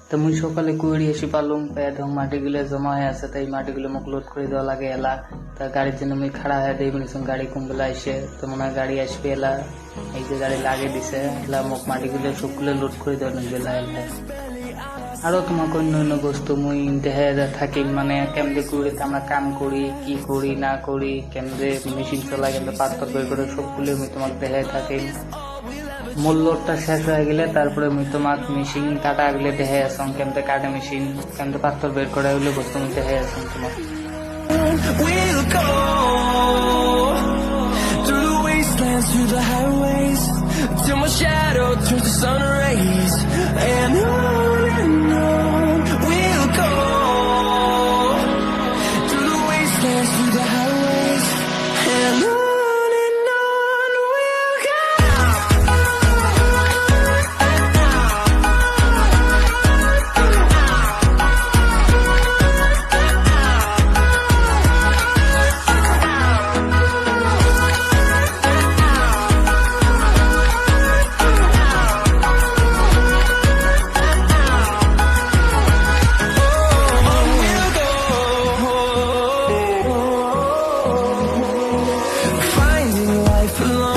তো মুই সকালে কুড়ি এসে পারলুম এবং মাটিগুলো জমা হয়ে আছে, তাই মাটিগুলো মোক লোড করে দেওয়া লাগে এলা। তা গাড়ির জন্য মুই খাড়া হয়ে দেই বলেছিলাম গাড়ি কুম্বলা এসে, তো মনে হয় গাড়ি আসবে এলা। এই যে গাড়ি লাগিয়ে দিছে এলা, মোক মাটিগুলো সবগুলো লোড করে দেওয়া গেলা এলা। আরো তোমাকে অন্য অন্য বস্তু মুই দেহে থাকি, মানে কেমনে কুড়িতে আমরা কাম করি, কি করি না করি, কেমনে মেশিন চলাই, কেমনে পাথর বের করে সবগুলো মুই তোমাকে দেহে থাকি। মূল্যটা শেষ হয়ে গেলে তারপরে মুই তোমাক মেশিন কাটা গেলে দেখে আসম, কেমতে কাটে মেশিন, কেমতে পাথর বের করা হইলে বস্তু মুই দেখে আসম তোমাক। We'll go through the wastelands, through the highways, till my shadow turns to sun rays. And on we'll go through the wastelands, through the highways, and on we'll go. Finding life alone.